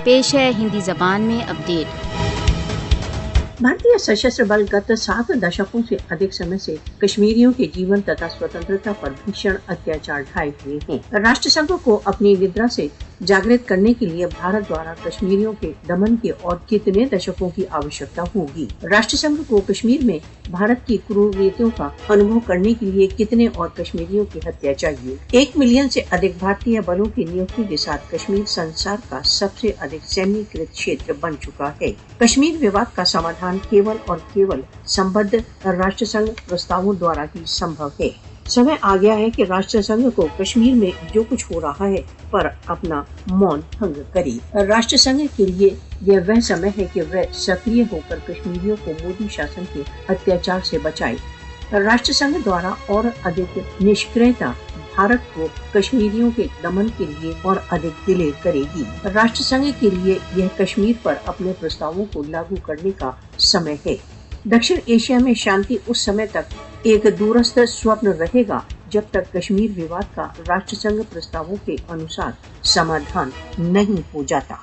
पेश है हिंदी जबान में अपडेट। भारतीय सशस्त्र बल गत 7 दशकों से अधिक समय से कश्मीरियों के जीवन तथा स्वतंत्रता पर भीषण अत्याचार ढाए हुए हैं। राष्ट्रसंघ को अपनी निद्रा से जागृत करने के लिए भारत द्वारा कश्मीरियों के दमन के और कितने दशकों की आवश्यकता होगी। राष्ट्रसंघ को कश्मीर में भारत की क्रूरनीतियों का अनुभव करने के लिए कितने और कश्मीरियों की हत्या चाहिए। 1 मिलियन से अधिक भारतीय बलों की नियुक्ति के साथ कश्मीर संसार का सबसे अधिक सैन्यीकृत क्षेत्र बन चुका है। कश्मीर विवाद का समाधान केवल और केवल संबद्ध राष्ट्रसंघ प्रस्तावों द्वारा ही संभव है। समय आ गया है कि राष्ट्रसंघ को कश्मीर में जो कुछ हो रहा है पर अपना मौन भंग करे। राष्ट्रसंघ के लिए यह वह समय है कि वह सक्रिय होकर कश्मीरियों को मोदी शासन के अत्याचार से बचाए। राष्ट्रसंघ द्वारा और अधिक निष्क्रियता भारत को कश्मीरियों के दमन के लिए और अधिक दिलेर करेगी। राष्ट्रसंघ के लिए यह कश्मीर पर अपने प्रस्तावों को लागू करने का समय है। दक्षिण एशिया में शांति उस समय तक एक दूरस्थ स्वप्न रहेगा जब तक कश्मीर विवाद का राष्ट्रसंघ प्रस्तावों के अनुसार समाधान नहीं हो जाता।